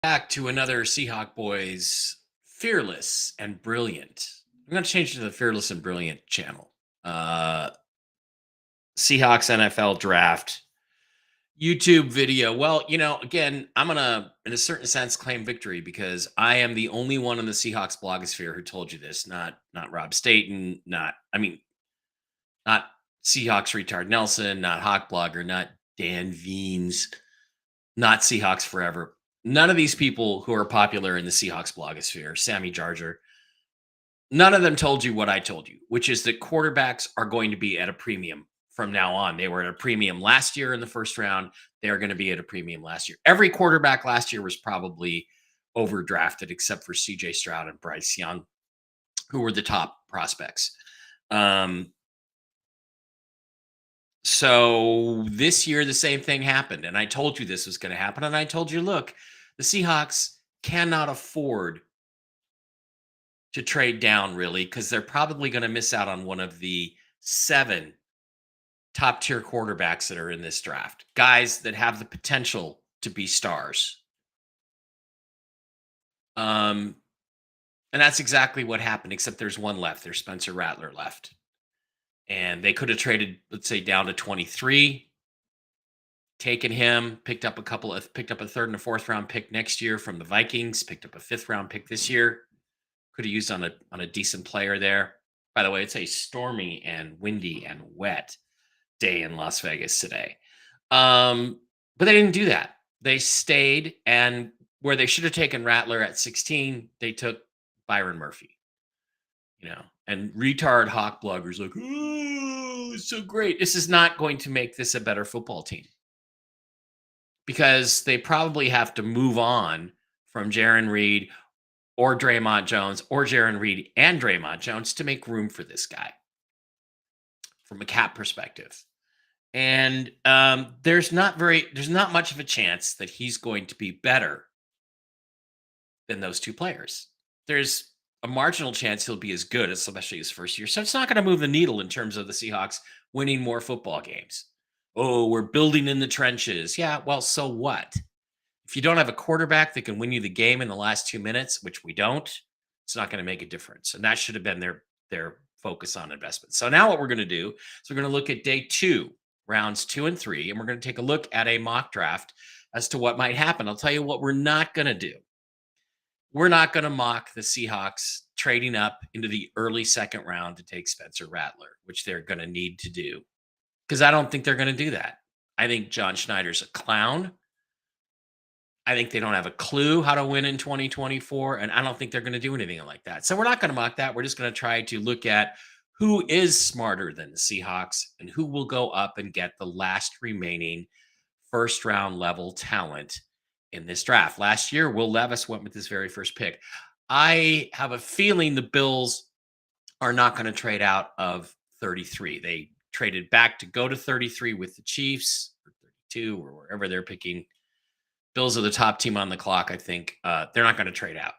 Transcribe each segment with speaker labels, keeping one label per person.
Speaker 1: Back to another Seahawk Boys Fearless and Brilliant. I'm going to change it to the Fearless and Brilliant channel. Uh, Seahawks NFL draft YouTube video. Well, again, I'm going to, in a certain sense, claim victory because I am the only one in the Seahawks blogosphere who told you this, not Rob Staten, not Seahawks Retard Nelson, not Hawk Blogger, not Dan Veens, not Seahawks Forever. None of these people who are popular in the Seahawks blogosphere, Sammy Jarger, none of them told you what I told you, which is that quarterbacks are going to be at a premium from now on. They were at a premium last year in the first round. They are going to be at a premium last year. Every quarterback last year was probably overdrafted except for CJ Stroud and Bryce Young, who were the top prospects. So this year, the same thing happened. And I told you this was going to happen. And I told you, look, the Seahawks cannot afford to trade down really because they're probably going to miss out on one of the 7 top tier quarterbacks that are in this draft, guys that have the potential to be stars. And that's exactly what happened, except there's one left. There's Spencer Rattler left. And they could have traded, let's say, down to 23, taken him, picked up a third and a fourth round pick next year from the Vikings, picked up a 5th round pick this year. Could have used on a decent player there. By the way, it's a stormy and windy and wet day in Las Vegas today. But they didn't do that. They stayed, and where they should have taken Rattler at 16, they took Byron Murphy. And retard Hawk bloggers like, oh, it's so great. This is not going to make this a better football team because they probably have to move on from Jarran Reed or Draymond Jones or Jarran Reed and Draymond Jones to make room for this guy from a cap perspective. And there's not much of a chance that he's going to be better than those two players. There's a marginal chance he'll be as good, especially his first year. So it's not going to move the needle in terms of the Seahawks winning more football games. Oh, we're building in the trenches. Yeah, well, so what? If you don't have a quarterback that can win you the game in the last 2 minutes, which we don't, it's not going to make a difference. And that should have been their focus on investment. So now what we're going to do is we're going to look at day 2, rounds 2 and 3, and we're going to take a look at a mock draft as to what might happen. I'll tell you what we're not going to do. We're not going to mock the Seahawks trading up into the early 2nd round to take Spencer Rattler, which they're going to need to do, because I don't think they're going to do that. I think John Schneider's a clown. I think they don't have a clue how to win in 2024, and I don't think they're going to do anything like that. So we're not going to mock that. We're just going to try to look at who is smarter than the Seahawks and who will go up and get the last remaining first-round level talent in this draft. Last year, Will Levis went with his very first pick. I have a feeling the Bills are not going to trade out of 33. They traded back to go to 33 with the Chiefs, or 32, or wherever they're picking. Bills are the top team on the clock, I think. They're not going to trade out.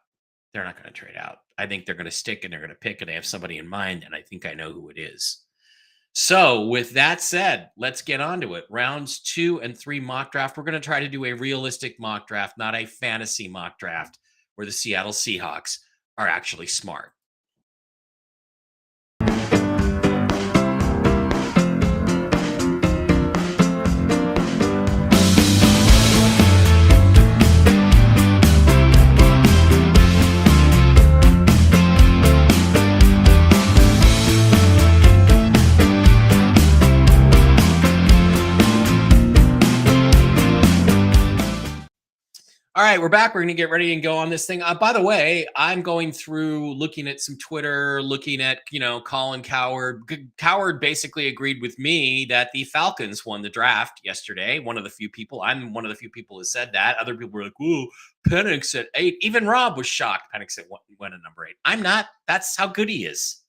Speaker 1: They're not going to trade out. I think they're going to stick and they're going to pick, and they have somebody in mind, and I think I know who it is. So with that said, let's get on to it. Rounds 2 and 3 mock draft. We're going to try to do a realistic mock draft, not a fantasy mock draft where the Seattle Seahawks are actually smart. All right, we're back. We're going to get ready and go on this thing. By the way, I'm going through looking at some Twitter, looking at, Colin Cowherd. Cowherd basically agreed with me that the Falcons won the draft yesterday. I'm one of the few people who said that. Other people were like, ooh, Penix at 8. Even Rob was shocked Penix went at number 8. I'm not. That's how good he is.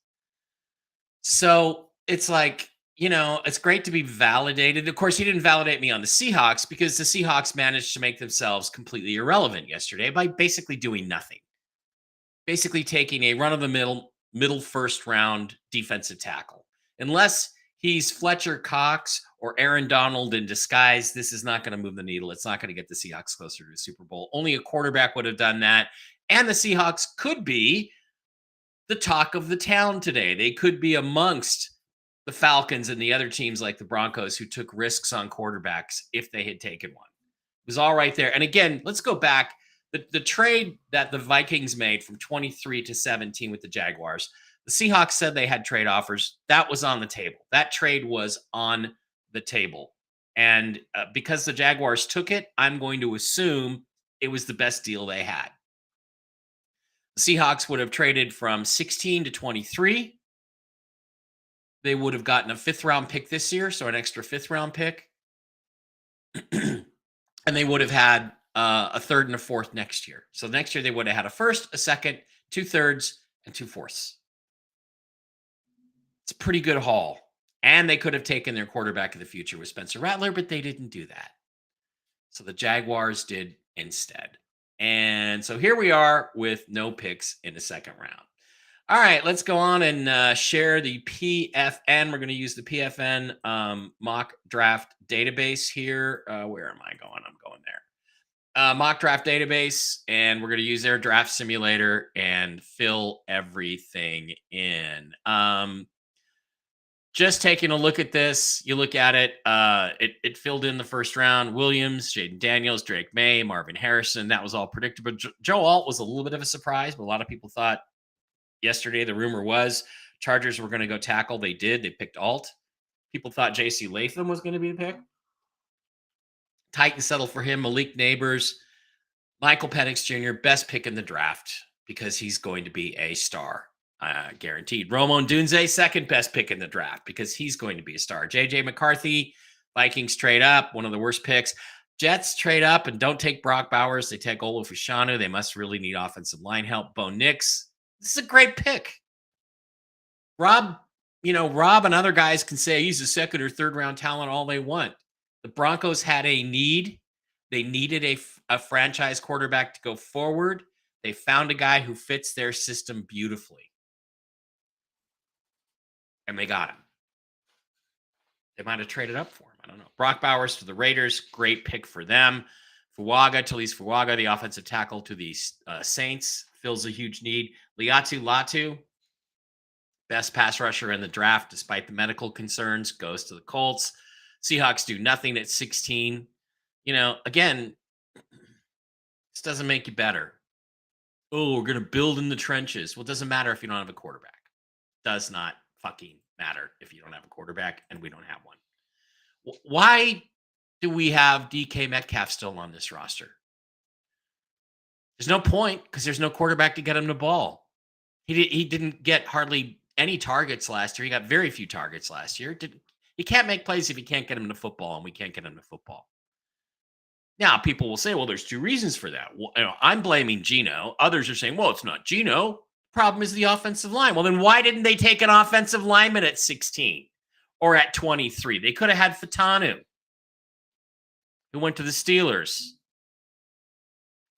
Speaker 1: So it's like, it's great to be validated. Of course, he didn't validate me on the Seahawks because the Seahawks managed to make themselves completely irrelevant yesterday by basically doing nothing. Basically taking a run-of-the-middle first-round defensive tackle. Unless he's Fletcher Cox or Aaron Donald in disguise, this is not going to move the needle. It's not going to get the Seahawks closer to the Super Bowl. Only a quarterback would have done that. And the Seahawks could be the talk of the town today. They could be amongst the Falcons and the other teams like the Broncos who took risks on quarterbacks if they had taken one. It was all right there. And again, let's go back. The trade that the Vikings made from 23 to 17 with the Jaguars, the Seahawks said they had trade offers. That was on the table. That trade was on the table. And because the Jaguars took it, I'm going to assume it was the best deal they had. The Seahawks would have traded from 16 to 23. They would have gotten a 5th-round pick this year, so an extra 5th-round pick. And they would have had a 3rd and a 4th next year. So next year they would have had a 1st, a 2nd, 2 3rds, and 2 4ths. It's a pretty good haul. And they could have taken their quarterback of the future with Spencer Rattler, but they didn't do that. So the Jaguars did instead. And so here we are with no picks in the 2nd round. All right, let's go on and share the PFN. We're going to use the PFN mock draft database here. Where am I going? I'm going there. Mock draft database, and we're going to use their draft simulator and fill everything in. Just taking a look at this, you look at it, it filled in the 1st round. Williams, Jaden Daniels, Drake May, Marvin Harrison. That was all predictable. Joe Alt was a little bit of a surprise, but a lot of people thought yesterday the rumor was Chargers were going to go tackle. They did. They picked Alt. People thought J.C. Latham was going to be the pick. Titans settled for him. Malik Neighbors, Michael Penix Jr., best pick in the draft because he's going to be a star. Guaranteed. Rome Odunze, 2nd best pick in the draft because he's going to be a star. J.J. McCarthy, Vikings trade up, one of the worst picks. Jets trade up and don't take Brock Bowers. They take Olu Fashanu. They must really need offensive line help. Bo Nix, this is a great pick. Rob and other guys can say he's a 2nd or 3rd round talent all they want. The Broncos had a need. They needed a franchise quarterback to go forward. They found a guy who fits their system beautifully. And they got him. They might have traded up for him. I don't know. Brock Bowers to the Raiders. Great pick for them. Talise Fuaga, the offensive tackle to the Saints, fills a huge need. Liatu Latu, best pass rusher in the draft despite the medical concerns, goes to the Colts. Seahawks do nothing at 16. Again, this doesn't make you better. Oh, we're going to build in the trenches. Well, it doesn't matter if you don't have a quarterback. Does not fucking matter if you don't have a quarterback, and we don't have one. Why do we have DK Metcalf still on this roster? There's no point because there's no quarterback to get him the ball. He didn't get hardly any targets last year. He got very few targets last year. He can't make plays if he can't get him to football, and we can't get him to football. Now, people will say, well, there's 2 reasons for that. Well, I'm blaming Geno. Others are saying, well, it's not Geno. Problem is the offensive line. Well, then why didn't they take an offensive lineman at 16 or at 23? They could have had Fatanu, who went to the Steelers.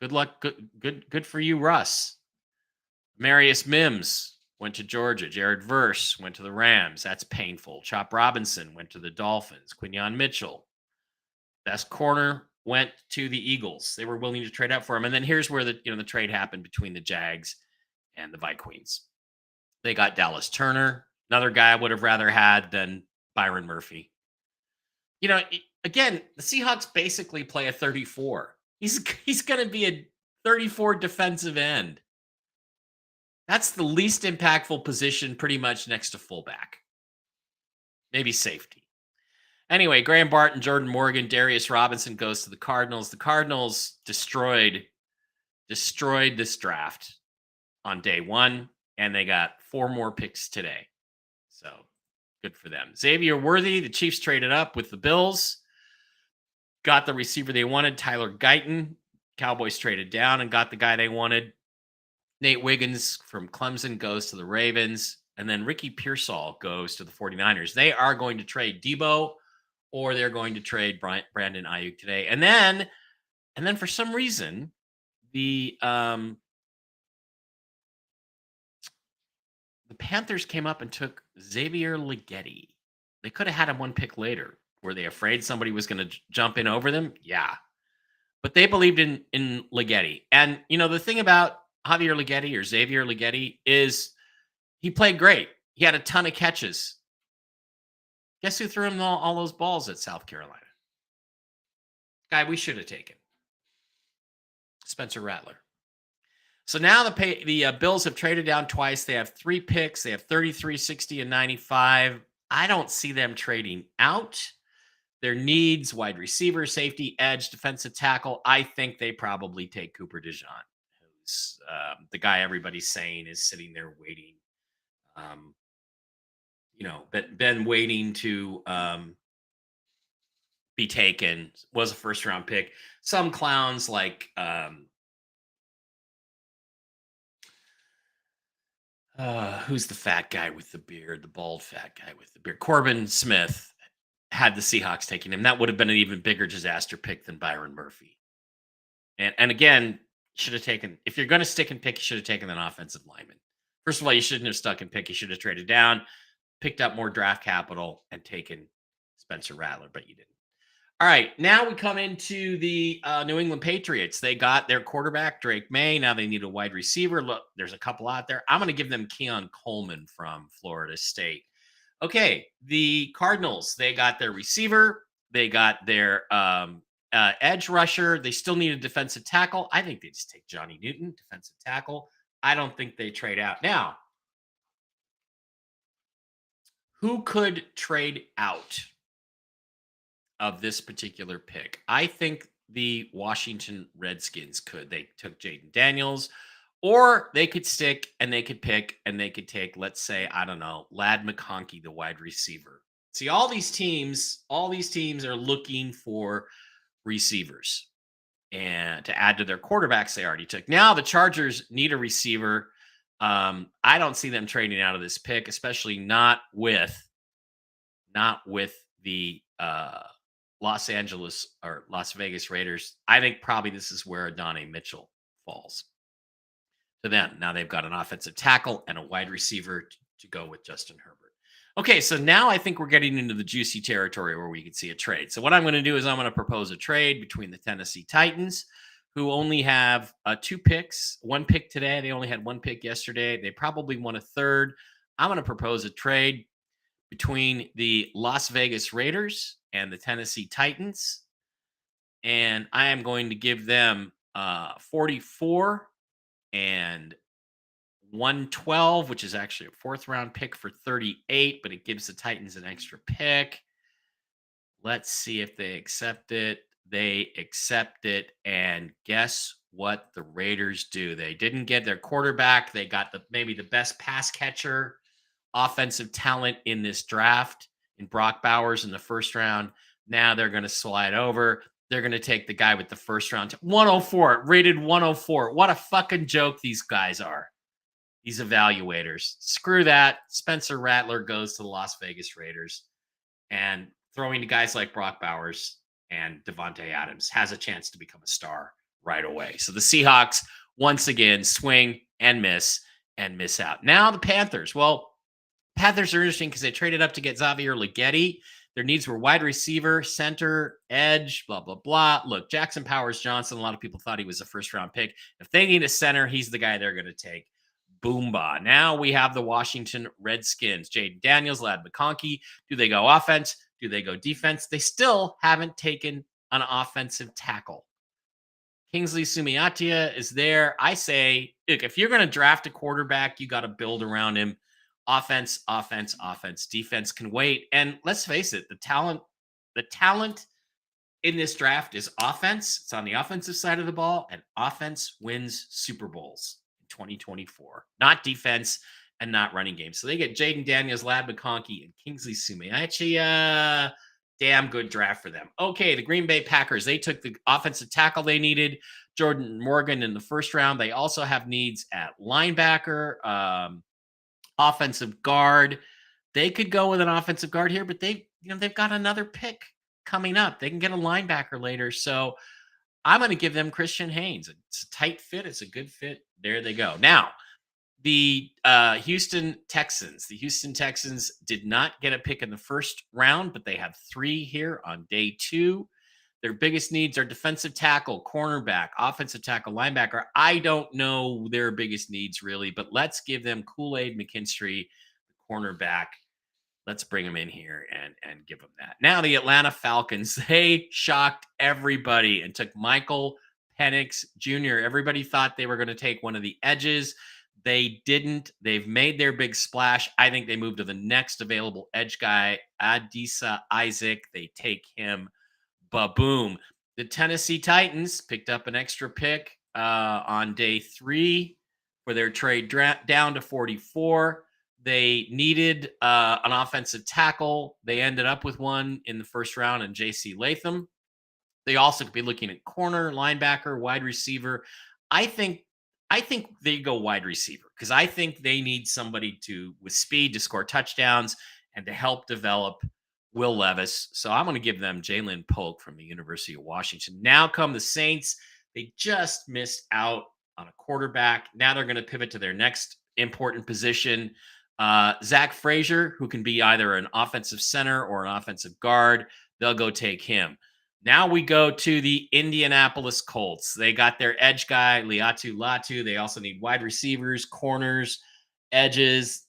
Speaker 1: Good luck. Good for you, Russ. Marius Mims went to Georgia. Jared Verse went to the Rams. That's painful. Chop Robinson went to the Dolphins. Quinyon Mitchell, best corner, went to the Eagles. They were willing to trade up for him. And then here's where the trade happened between the Jags and the Vikings. They got Dallas Turner, another guy I would have rather had than Byron Murphy. Again, the Seahawks basically play a 34. He's going to be a 34 defensive end. That's the least impactful position pretty much next to fullback. Maybe safety. Anyway, Graham Barton, Jordan Morgan, Darius Robinson goes to the Cardinals. The Cardinals destroyed this draft on day 1, and they got 4 more picks today. So good for them. Xavier Worthy, the Chiefs traded up with the Bills, got the receiver they wanted, Tyler Guyton. Cowboys traded down and got the guy they wanted. Nate Wiggins from Clemson goes to the Ravens, and then Ricky Pearsall goes to the 49ers. They are going to trade Debo, or they're going to trade Brandon Ayuk today. And then for some reason, the Panthers came up and took Xavier Leggetti. They could have had him 1 pick later. Were they afraid somebody was going to jump in over them? Yeah. But they believed in Ligeti. And the thing about Javier Ligeti or Xavier Ligeti is he played great. He had a ton of catches. Guess who threw him all those balls at South Carolina? Guy we should have taken. Spencer Rattler. So now the Bills have traded down twice. They have 3 picks. They have 33, 60, and 95. I don't see them trading out. Their needs, wide receiver, safety, edge, defensive tackle. I think they probably take Cooper DeJean, who's the guy everybody's saying is sitting there waiting. Been waiting to be taken. Was a first round pick. Some clowns like who's the fat guy with the beard, the bald fat guy with the beard? Corbin Smith had the Seahawks taking him. That would have been an even bigger disaster pick than Byron Murphy. And again, should have taken, if you're going to stick and pick, you should have taken an offensive lineman. First of all, you shouldn't have stuck and pick. You should have traded down, picked up more draft capital, and taken Spencer Rattler, but you didn't. All right, now we come into the New England Patriots. They got their quarterback, Drake May. Now they need a wide receiver. Look, there's a couple out there. I'm going to give them Keon Coleman from Florida State. Okay, the Cardinals, they got their receiver. They got their edge rusher. They still need a defensive tackle. I think they just take Johnny Newton, defensive tackle. I don't think they trade out. Now, who could trade out of this particular pick? I think the Washington Redskins could. They took Jaden Daniels, or they could stick and they could pick and they could take, let's say, I don't know, Lad McConkey, the wide receiver. See, all these teams are looking for receivers and to add to their quarterbacks they already took. Now the Chargers need a receiver. I don't see them trading out of this pick, especially not with the Los Angeles or Las Vegas Raiders. I think probably this is where Adonai Mitchell falls to them. Now they've got an offensive tackle and a wide receiver to go with Justin Herbert. Okay, so now I think we're getting into the juicy territory where we can see a trade. So what I'm going to do is I'm going to propose a trade between the Tennessee Titans, who only have 2 picks, 1 pick today. They only had 1 pick yesterday. They probably won a third. I'm going to propose a trade between the Las Vegas Raiders and the Tennessee Titans. And I am going to give them 44 and 112, which is actually a 4th round pick for 38, but it gives the Titans an extra pick. Let's see if they accept it. They accept it. And guess what the Raiders do? They didn't get their quarterback. They got maybe the best pass catcher, offensive talent in this draft in Brock Bowers in the 1st round. Now they're going to slide over. They're going to take the guy with the 1st round. 104, rated 104. What a fucking joke these guys are. These evaluators. Screw that. Spencer Rattler goes to the Las Vegas Raiders. And throwing to guys like Brock Bowers and Devontae Adams has a chance to become a star right away. So the Seahawks, once again, swing and miss out. Now the Panthers. Well, Panthers are interesting because they traded up to get Xavier Ligeti. Their needs were wide receiver, center, edge, blah, blah, blah. Look, Jackson Powers Johnson, a lot of people thought he was a 1st round pick. If they need a center, he's the guy they're going to take. Boomba. Now we have the Washington Redskins. Jaden Daniels, Lad McConkey. Do they go offense? Do they go defense? They still haven't taken an offensive tackle. Kingsley Sumiatia is there. I say, look, if you're going to draft a quarterback, you got to build around him. Offense, offense, offense. Defense can wait. And let's face it, the talent in this draft is offense. It's on the offensive side of the ball, and offense wins Super Bowls in 2024. Not defense and not running game. So they get Jaden Daniels, Lad McConkey, and Kingsley Sumiachi. Damn good draft for them. Okay, the Green Bay Packers, they took the offensive tackle they needed, Jordan Morgan in the 1st round. They also have needs at linebacker, offensive guard. They could go with an offensive guard here, but they've got another pick coming up. They can get a linebacker later. So I'm going to give them Christian Haynes. It's a tight fit. It's a good fit. There they go. Now, The Houston Texans. The Houston Texans did not get a pick in the first round, but they have 3 here on day 2. Their biggest needs are defensive tackle, cornerback, offensive tackle, linebacker. I don't know their biggest needs really, but let's give them Kool-Aid McKinstry, the cornerback. Let's bring him in here and give him that. Now the Atlanta Falcons, they shocked everybody and took Michael Penix Jr. Everybody thought they were going to take one of the edges. They didn't. They've made their big splash. I think they moved to the next available edge guy, Adisa Isaac. They take him. Ba-boom. The Tennessee Titans picked up an extra pick on day 3 for their trade down to 44. They needed an offensive tackle. They ended up with one in the first round in J.C. Latham. They also could be looking at corner, linebacker, wide receiver. I think they go wide receiver because I think they need somebody with speed to score touchdowns and to help develop Will Levis. So I'm going to give them Jalen Polk from the University of Washington. Now come the Saints. They just missed out on a quarterback. Now they're going to pivot to their next important position. Zach Frazier, who can be either an offensive center or an offensive guard. They'll go take him. Now we go to the Indianapolis Colts. They got their edge guy, Liatu Latu. They also need wide receivers, corners, edges.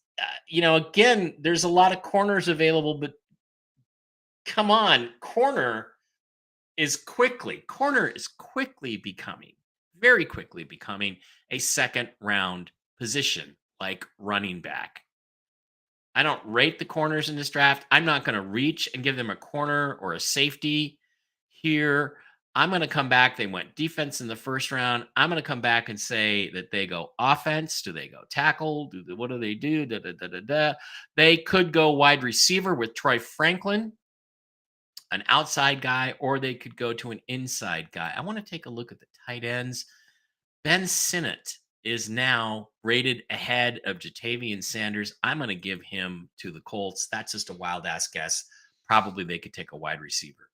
Speaker 1: Again, there's a lot of corners available, but come on, corner is quickly becoming, very quickly becoming a second round position like running back. I don't rate the corners in this draft. I'm not going to reach and give them a corner or a safety here. I'm going to come back. They went defense in the first round. I'm going to come back and say that they go offense. Do they go tackle? What do they do? They could go wide receiver with Troy Franklin, an outside guy, or they could go to an inside guy. I want to take a look at the tight ends. Ben Sinnott is now rated ahead of Jatavian Sanders. I'm going to give him to the Colts. That's just a wild ass guess. Probably they could take a wide receiver.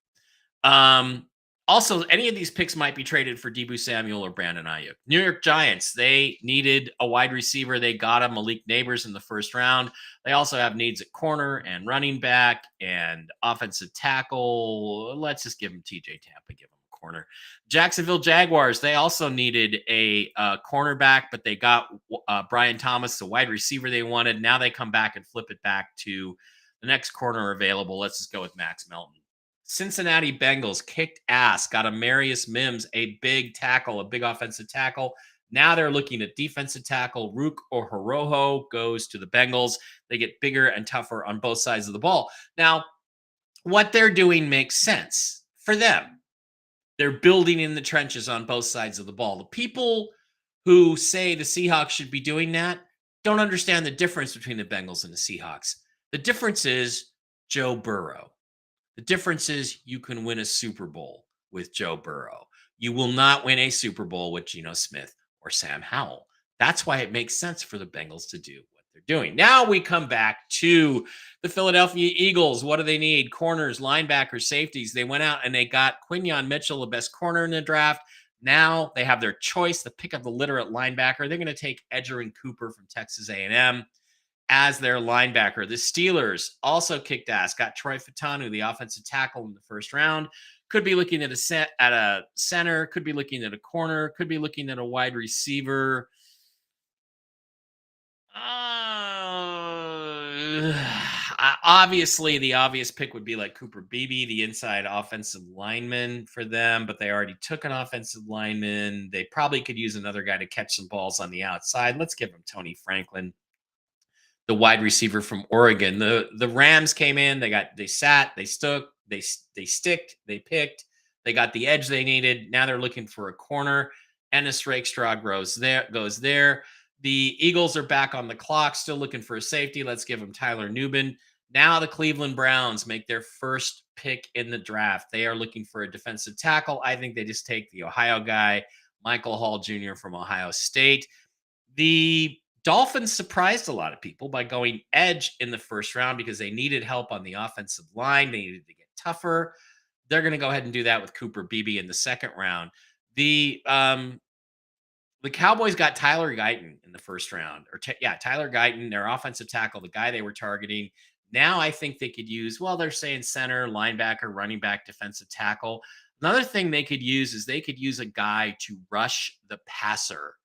Speaker 1: Also, any of these picks might be traded for Deebo Samuel or Brandon Ayuk. New York Giants, they needed a wide receiver. They got him, Malik Neighbors, in the first round. They also have needs at corner and running back and offensive tackle. Let's just give him TJ Tampa, give him a corner. Jacksonville Jaguars, they also needed a cornerback, but they got Brian Thomas, the wide receiver they wanted. Now they come back and flip it back to the next corner available. Let's just go with Max Melton. Cincinnati Bengals kicked ass, got a Marius Mims, a big tackle, a big offensive tackle. Now they're looking at defensive tackle. Rook or Horoho goes to the Bengals. They get bigger and tougher on both sides of the ball. Now, what they're doing makes sense for them. They're building in the trenches on both sides of the ball. The people who say the Seahawks should be doing that don't understand the difference between the Bengals and the Seahawks. The difference is Joe Burrow. The difference is you can win a Super Bowl with Joe Burrow. You will not win a Super Bowl with Geno Smith or Sam Howell. That's why it makes sense for the Bengals to do what they're doing. Now we come back to the Philadelphia Eagles. What do they need? Corners, linebackers, safeties. They went out and they got Quinyon Mitchell, the best corner in the draft. Now they have their choice, the pick of the litter at linebacker. They're going to take Edgerrin Cooper from Texas A&M as their linebacker. The Steelers also kicked ass, got Troy Fautanu, the offensive tackle, in the first round. Could be looking at a center, could be looking at a corner, could be looking at a wide receiver. Obviously, the obvious pick would be like Cooper Beebe, the inside offensive lineman for them, but they already took an offensive lineman. They probably could use another guy to catch some balls on the outside. Let's give them Tony Franklin, the wide receiver from Oregon. The Rams came in, they sat, they stuck, they sticked, they picked, they got the edge they needed. Now they're looking for a corner. Ennis Rakestraw goes there. The Eagles are back on the clock, still looking for a safety. Let's give them Tyler Nubin. Now the Cleveland Browns make their first pick in the draft. They are looking for a defensive tackle. I think they just take the Ohio guy, Michael Hall Jr. from Ohio State. The Dolphins surprised a lot of people by going edge in the first round because they needed help on the offensive line. They needed to get tougher. They're going to go ahead and do that with Cooper Beebe in the second round. The The Cowboys got Tyler Guyton in the first round, Tyler Guyton, their offensive tackle, the guy they were targeting. Now I think they could use, well, they're saying center, linebacker, running back, defensive tackle. Another thing they could use is they could use a guy to rush the passer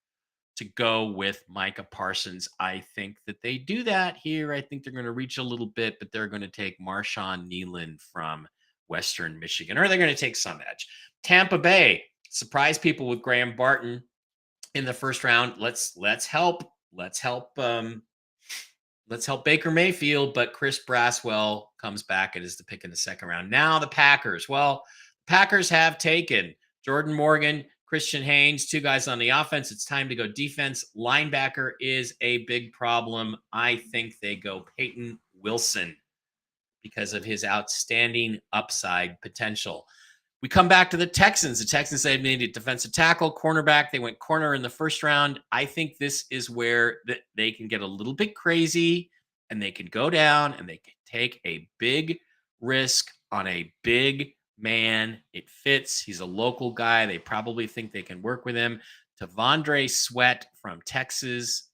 Speaker 1: to go with Micah Parsons. I think that they do that here. I think they're going to reach a little bit, but they're going to take Marshawn Nealon from Western Michigan, or they're going to take some edge. Tampa Bay surprise people with Graham Barton in the first round. Let's help Baker Mayfield, but Chris Braswell comes back and is the pick in the second round. Now the Packers. Well, Packers have taken Jordan Morgan, Christian Haynes, two guys on the offense. It's time to go defense. Linebacker is a big problem. I think they go Peyton Wilson because of his outstanding upside potential. We come back to the Texans. The Texans, they needed defensive tackle, cornerback. They went corner in the first round. I think this is where they can get a little bit crazy and they can go down and they can take a big risk on a big man. It fits. He's a local guy. They probably think they can work with him. T'Vondre Sweat from Texas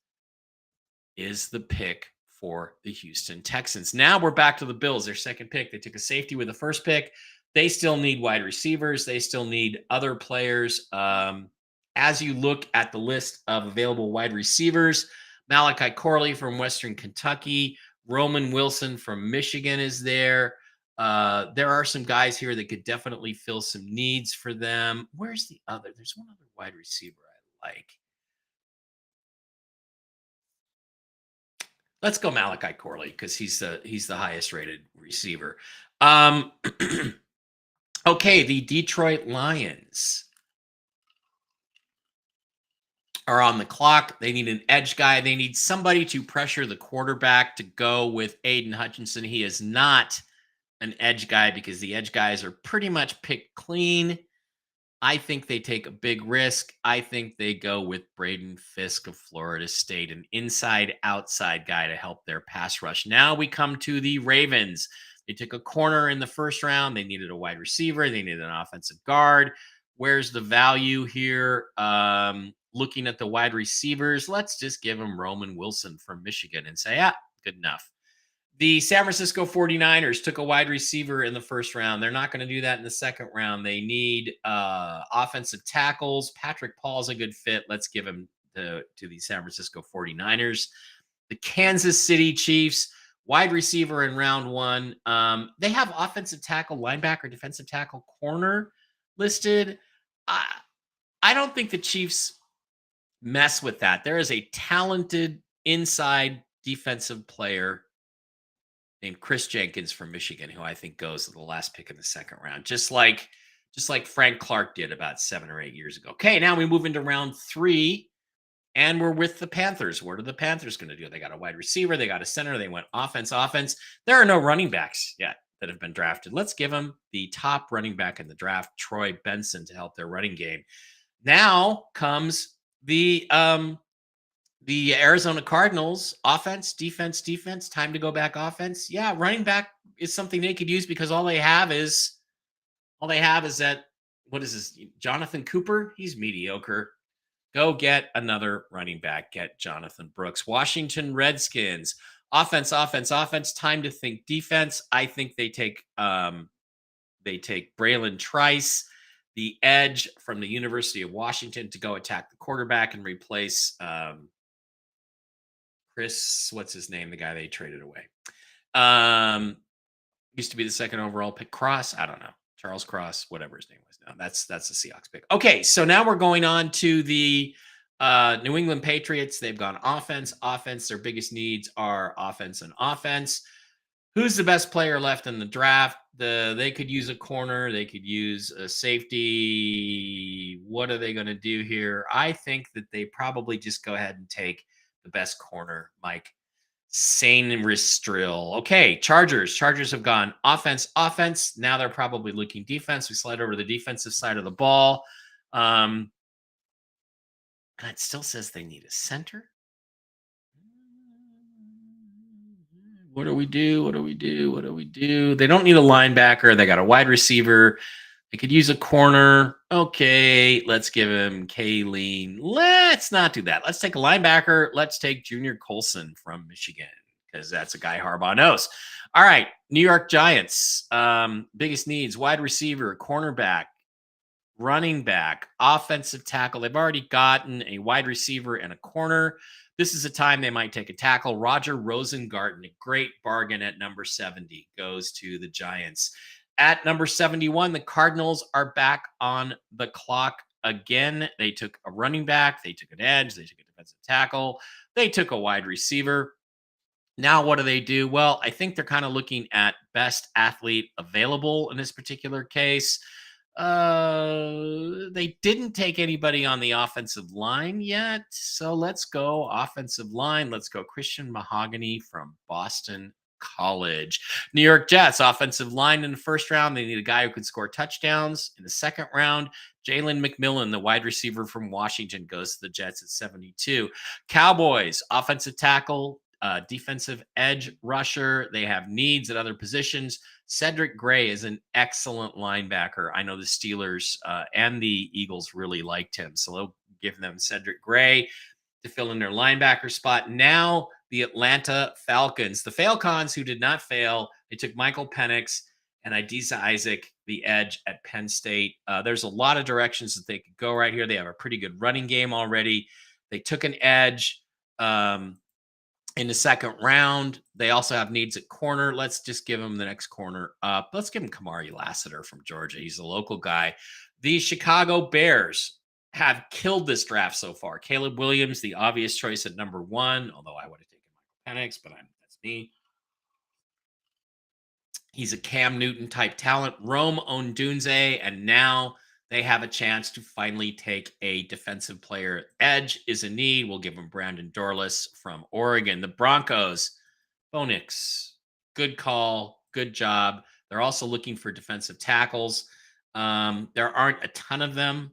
Speaker 1: is the pick for the Houston Texans. Now we're back to the Bills, their second pick. They took a safety with the first pick. They still need wide receivers. They still need other players. As you look at the list of available wide receivers, Malachi Corley from Western Kentucky, Roman Wilson from Michigan is there. There are some guys here that could definitely fill some needs for them. Where's the other? There's one other wide receiver I like. Let's go Malachi Corley because he's the highest rated receiver. Okay, the Detroit Lions are on the clock. They need an edge guy. They need somebody to pressure the quarterback to go with Aiden Hutchinson. He is not an edge guy because the edge guys are pretty much picked clean. I think they take a big risk. I think they go with Braden Fisk of Florida State, an inside-outside guy to help their pass rush. Now we come to the Ravens. They took a corner in the first round. They needed a wide receiver. They needed an offensive guard. Where's the value here? Looking at the wide receivers, let's just give them Roman Wilson from Michigan and say, good enough. The San Francisco 49ers took a wide receiver in the first round. They're not going to do that in the second round. They need offensive tackles. Patrick Paul's a good fit. Let's give him to the San Francisco 49ers. The Kansas City Chiefs, wide receiver in round one. They have offensive tackle, linebacker, defensive tackle, corner listed. I don't think the Chiefs mess with that. There is a talented inside defensive player named Chris Jenkins from Michigan, who I think goes to the last pick in the second round, just like Frank Clark did about 7 or 8 years ago. Okay, now we move into round 3. And we're with the Panthers. What are the Panthers going to do? They got a wide receiver. They got a center. They went offense. There are no running backs yet that have been drafted. Let's give them the top running back in the draft, Troy Benson, to help their running game. Now comes the Arizona Cardinals. Offense, defense. Time to go back offense. Yeah, running back is something they could use because all they have is that, what is this? Jonathan Cooper? He's mediocre. Go get another running back. Get Jonathan Brooks. Washington Redskins. Offense. Time to think defense. I think they take Braylon Trice, the edge from the University of Washington, to go attack the quarterback and replace Chris. What's his name? The guy they traded away. Used to be the second overall pick. Cross. I don't know. Charles Cross, whatever his name was. No, that's the Seahawks pick. Okay, so now we're going on to the New England Patriots. They've gone offense. Their biggest needs are offense and offense. Who's the best player left in the draft? They could use a corner. They could use a safety. What are they going to do here? I think that they probably just go ahead and take the best corner, Mike Sainristil. Okay, Chargers. Chargers have gone offense. Now they're probably looking defense. We slide over to the defensive side of the ball. And it still says they need a center. What do we do? They don't need a linebacker. They got a wide receiver. They could use a corner. Okay, let's give him Kayleen. Let's not do that. Let's take a linebacker. Let's take Junior Colson from Michigan because that's a guy Harbaugh knows. All right, New York Giants. Biggest needs: wide receiver, cornerback, running back, offensive tackle. They've already gotten a wide receiver and a corner. This is a time they might take a tackle. Roger Rosengarten, a great bargain at number 70, goes to the Giants. At number 71, the Cardinals are back on the clock again. They took a running back, they took an edge, they took a defensive tackle, they took a wide receiver. Now, what do? Well, I think they're kind of looking at best athlete available in this particular case. They didn't take anybody on the offensive line yet. So let's go offensive line. Let's go Christian Mahogany from Boston College. New York Jets offensive line in the first round. They need a guy who can score touchdowns. In the second round, Jalen McMillan, the wide receiver from Washington, goes to the Jets at 72. Cowboys offensive tackle, defensive edge rusher. They have needs at other positions. Cedric Gray is an excellent linebacker. I know the Steelers and the Eagles really liked him. So they'll give them Cedric Gray to fill in their linebacker spot. Now, the Atlanta Falcons. The Falcons, who did not fail, they took Michael Penix and Idisa Isaac, the edge at Penn State. There's a lot of directions that they could go right here. They have a pretty good running game already. They took an edge. In the second round, they also have needs at corner. Let's just give him the next corner up. Let's give him Kamari Lassiter from Georgia. He's a local guy. The Chicago Bears have killed this draft so far. Caleb Williams, the obvious choice at number 1, although I would have taken Michael Penix, but that's me. He's a Cam Newton type talent. Rome Odunze, and now they have a chance to finally take a defensive player. Edge is a need. We'll give him Brandon Dorlus from Oregon. The Broncos, Bo Nix, good call, good job. They're also looking for defensive tackles. There aren't a ton of them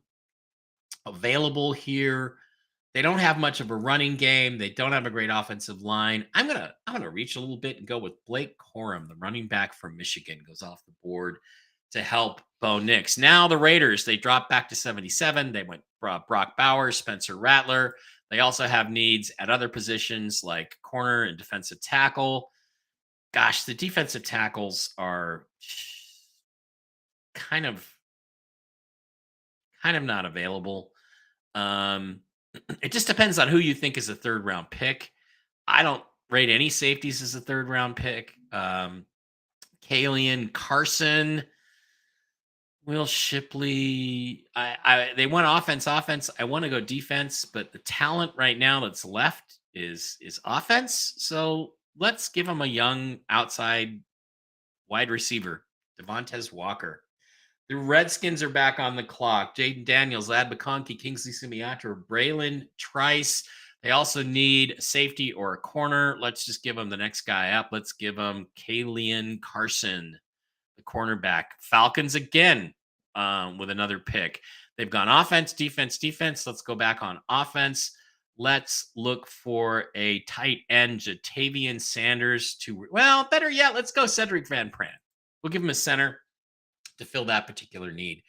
Speaker 1: available here. They don't have much of a running game. They don't have a great offensive line. I'm gonna reach a little bit and go with Blake Corum, the running back from Michigan, goes off the board to help Bo Nix. Now the Raiders, they dropped back to 77. They went Brock Bowers, Spencer Rattler. They also have needs at other positions like corner and defensive tackle. Gosh, the defensive tackles are kind of not available. It just depends on who you think is a third round pick. I don't rate any safeties as a third round pick. Kalian Carson, Will Shipley. They went offense. I want to go defense, but the talent right now that's left is offense. So let's give them a young outside wide receiver, Devontae Walker. The Redskins are back on the clock. Jaden Daniels, Lad McConkey, Kingsley Sumiatra, Braylon Trice. They also need a safety or a corner. Let's just give them the next guy up. Let's give them Kalian Carson, the cornerback. Falcons again with another pick. They've gone offense, defense, defense. Let's go back on offense. Let's look for a tight end, Jatavian Sanders. Better yet, let's go Cedric Van Pran. We'll give him a center to fill that particular need.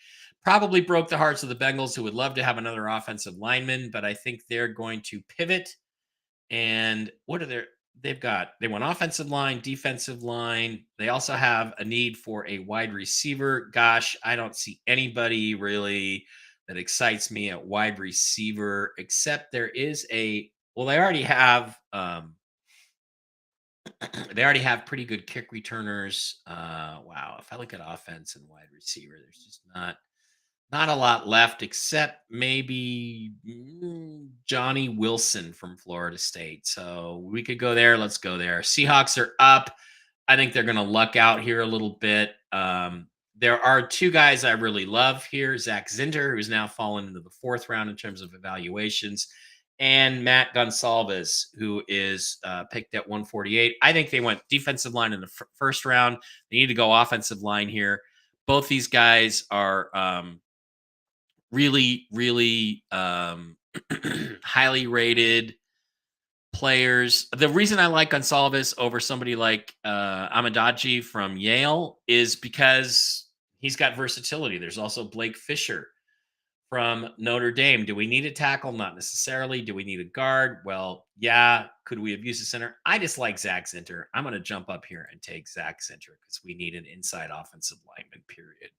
Speaker 1: Probably broke the hearts of the Bengals, who would love to have another offensive lineman, but I think they're going to pivot. And what are they've got? They want offensive line, defensive line. They also have a need for a wide receiver. Gosh, I don't see anybody really that excites me at wide receiver, except there is they already have pretty good kick returners. Wow. If I look at offense and wide receiver, there's just not a lot left, except maybe Johnny Wilson from Florida State. So we could go there. Let's go there. Seahawks are up. I think they're going to luck out here a little bit. There are two guys I really love here. Zach Zinter, who's now fallen into the 4th round in terms of evaluations, and Matt Gonsalves, who is picked at 148. I think they went defensive line in the first round. They need to go offensive line here. Both these guys are really, really highly rated players. The reason I like Gonsalves over somebody like Amedaji from Yale is because He's got versatility. There's also Blake Fisher from Notre Dame. Do we need a tackle? Not necessarily. Do we need a guard? Well, yeah. Could we have used a center? I just like Zach Zinter. I'm going to jump up here and take Zach Zinter because we need an inside offensive lineman, period.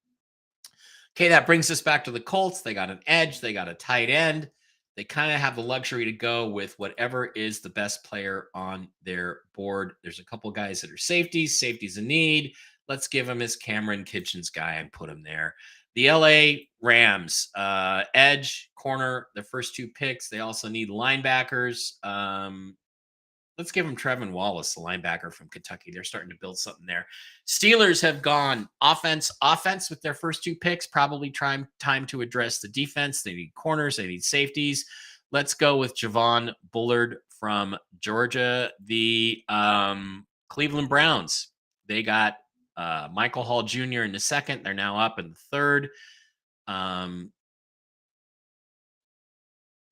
Speaker 1: Okay, that brings us back to the Colts. They got an edge, they got a tight end. They kind of have the luxury to go with whatever is the best player on their board. There's a couple guys that are safeties. Safety's a need. Let's give him his Cameron Kitchens guy and put him there. The LA Rams, edge, corner, their first two picks. They also need linebackers. Let's give him Trevin Wallace, the linebacker from Kentucky. They're starting to build something there. Steelers have gone offense with their first two picks. Probably time to address the defense. They need corners. They need safeties. Let's go with Javon Bullard from Georgia. The Cleveland Browns. They got Michael Hall Jr. in the second. They're now up in the third.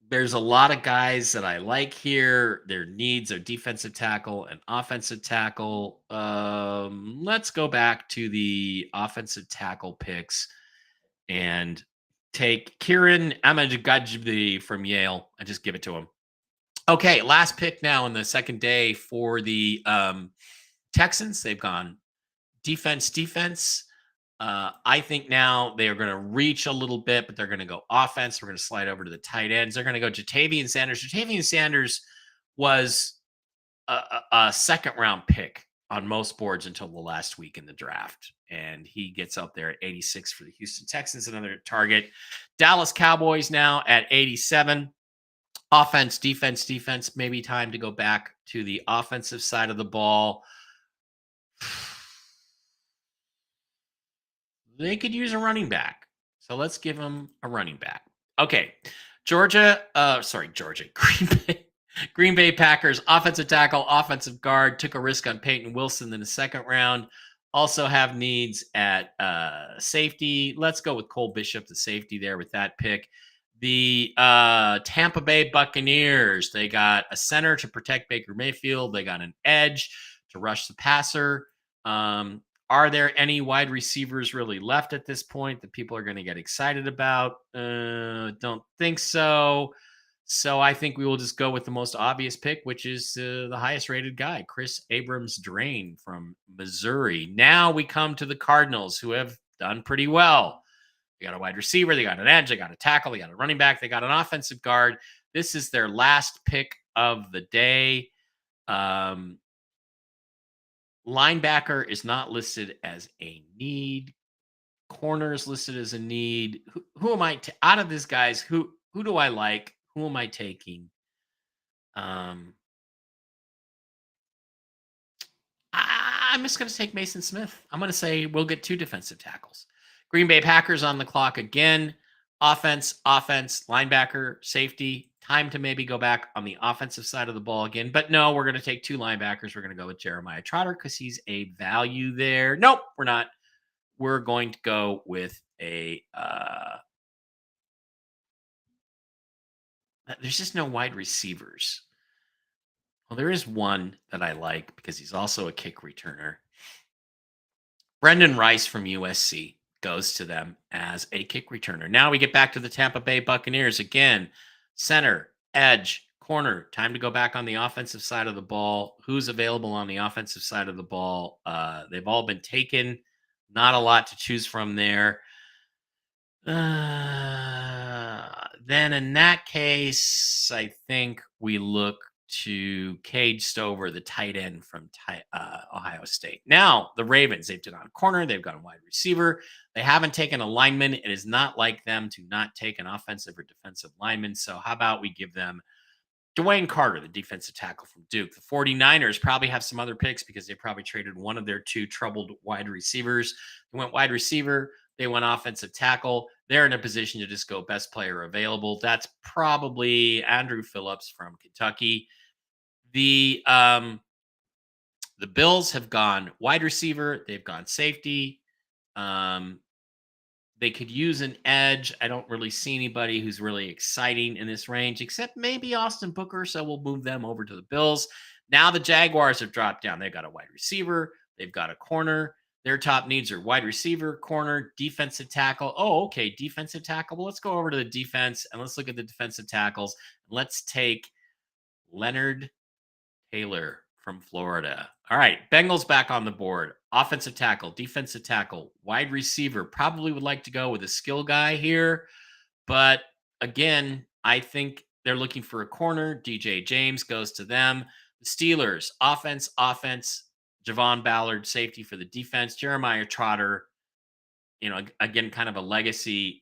Speaker 1: There's a lot of guys that I like here. Their needs are defensive tackle and offensive tackle. Let's go back to the offensive tackle picks and take Kieran Amadugajbi from Yale and just give it to him. Okay, last pick now in the second day for the Texans. They've gone defense. I think now they are going to reach a little bit, but they're going to go offense. We're going to slide over to the tight ends. They're going to go Jatavian Sanders. Jatavian Sanders was a second round pick on most boards until the last week in the draft. And he gets up there at 86 for the Houston Texans, another target. Dallas Cowboys now at 87. Offense, defense. Maybe time to go back to the offensive side of the ball. They could use a running back. So let's give them a running back. Okay. Georgia. Green Bay Packers, offensive tackle, offensive guard, took a risk on Peyton Wilson in the second round. Also have needs at safety. Let's go with Cole Bishop, the safety there with that pick. The Tampa Bay Buccaneers, they got a center to protect Baker Mayfield. They got an edge to rush the passer. Are there any wide receivers really left at this point that people are going to get excited about? Don't think so. So I think we will just go with the most obvious pick, which is the highest rated guy, Chris Abrams-Draine from Missouri. Now we come to the Cardinals, who have done pretty well. They got a wide receiver, they got an edge, they got a tackle, they got a running back, they got an offensive guard. This is their last pick of the day. Linebacker is not listed as a need. Corner is listed as a need. Who am I out of these guys? Who do I like? Who am I taking? I'm just going to take Mason Smith. I'm going to say we'll get two defensive tackles. Green Bay Packers on the clock again. Offense, linebacker, safety. Time to maybe go back on the offensive side of the ball again. But no, we're going to take two linebackers. We're going to go with Jeremiah Trotter because he's a value there. Nope, we're not. We're going to go with a there's just no wide receivers. Well, there is one that I like because he's also a kick returner. Brendan Rice from USC goes to them as a kick returner. Now we get back to the Tampa Bay Buccaneers again. Center, edge, corner. Time to go back on the offensive side of the ball. Who's available on the offensive side of the ball? They've all been taken. Not a lot to choose from there. Then in that case, I think we look to Cade Stover, the tight end from Ohio State. Now, the Ravens, they've done a corner. They've got a wide receiver. They haven't taken a lineman. It is not like them to not take an offensive or defensive lineman. So how about we give them Dwayne Carter, the defensive tackle from Duke. The 49ers probably have some other picks because they probably traded one of their two troubled wide receivers. They went wide receiver. They went offensive tackle. They're in a position to just go best player available. That's probably Andrew Phillips from Kentucky. The Bills have gone wide receiver. They've gone safety. They could use an edge. I don't really see anybody who's really exciting in this range, except maybe Austin Booker. So we'll move them over to the Bills. Now the Jaguars have dropped down. They've got a wide receiver. They've got a corner. Their top needs are wide receiver, corner, defensive tackle. Oh, okay, defensive tackle. Well, let's go over to the defense and let's look at the defensive tackles. Let's take Leonard Taylor from Florida. All right, Bengals back on the board. Offensive tackle, defensive tackle, wide receiver. Probably would like to go with a skill guy here, but again, I think they're looking for a corner. DJ James goes to them. The Steelers, offense. Javon Ballard, safety for the defense. Jeremiah Trotter, again, kind of a legacy,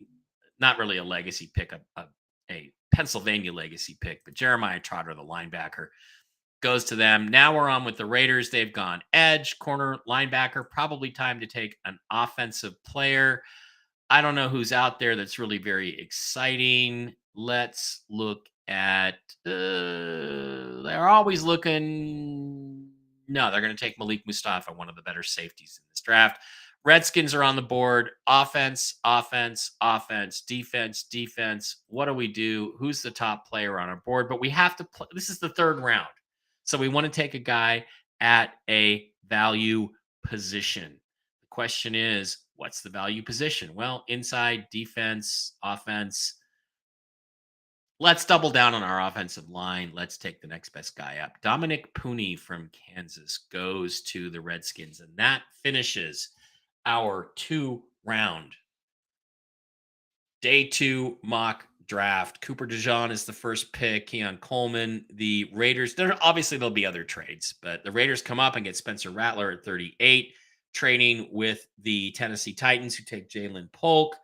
Speaker 1: not really a legacy pick, a Pennsylvania legacy pick, but Jeremiah Trotter, the linebacker, goes to them. Now we're on with the Raiders. They've gone edge, corner, linebacker. Probably time to take an offensive player. I don't know who's out there that's really very exciting. Let's look at. They're always looking. No, they're going to take Malik Mustafa, one of the better safeties in this draft. Redskins are on the board. Offense, defense. What do we do? Who's the top player on our board? But we have to play. This is the third round. So we want to take a guy at a value position. The question is, what's the value position? Well, inside, defense, offense. Let's double down on our offensive line. Let's take the next best guy up. Dominic Pooney from Kansas goes to the Redskins, and that finishes our 2-round day 2 mock draft. Cooper DeJean is the first pick. Keon Coleman. The Raiders, there'll be other trades, but the Raiders come up and get Spencer Rattler at 38, trading with the Tennessee Titans, who take Jalen Polk.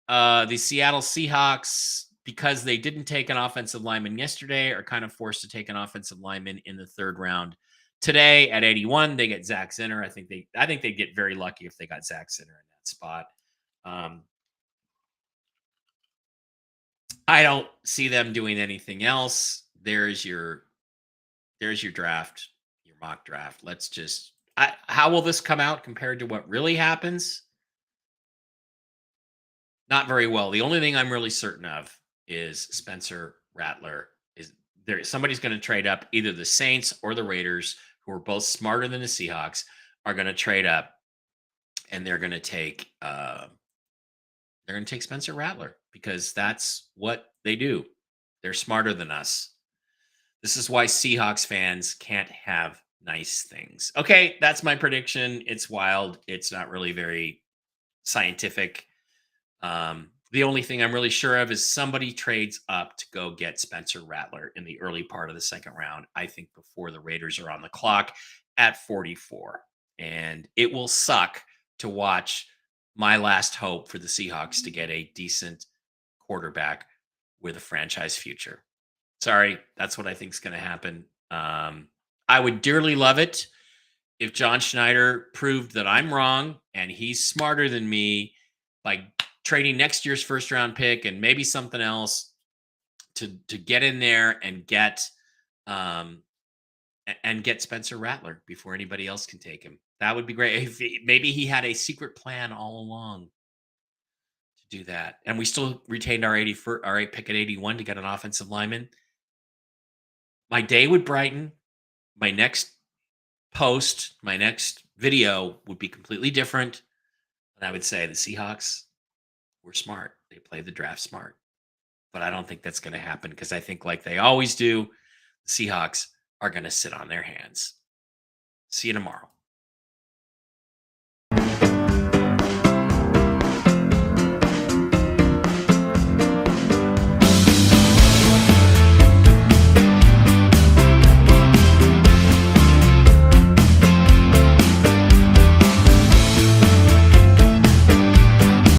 Speaker 1: The Seattle Seahawks, because they didn't take an offensive lineman yesterday, are kind of forced to take an offensive lineman in the 3rd round. Today at 81, they get Zach Zinner. I think they'd get very lucky if they got Zach Zinner in that spot. I don't see them doing anything else. There's your draft, your mock draft. Let's just how will this come out compared to what really happens? Not very well. The only thing I'm really certain of is Spencer Rattler is there. Somebody's going to trade up. Either the Saints or the Raiders, who are both smarter than the Seahawks, are going to trade up, and they're going to take Spencer Rattler because that's what they do. They're smarter than us. This is why Seahawks fans can't have nice things. Okay, that's my prediction. It's wild. It's not really very scientific. The only thing I'm really sure of is somebody trades up to go get Spencer Rattler in the early part of the 2nd round, I think before the Raiders are on the clock at 44. And it will suck to watch my last hope for the Seahawks to get a decent quarterback with a franchise future. Sorry, that's what I think is going to happen. I would dearly love it if John Schneider proved that I'm wrong and he's smarter than me by trading next year's 1st round pick and maybe something else to get in there and get Spencer Rattler before anybody else can take him. That would be great. If maybe he had a secret plan all along to do that, and we still retained our 8 pick at 81 to get an offensive lineman. My day would brighten. My next post, my next video would be completely different, and I would say the Seahawks were smart. They played the draft smart, but I don't think that's going to happen because I think, like they always do, the Seahawks are going to sit on their hands. See you tomorrow.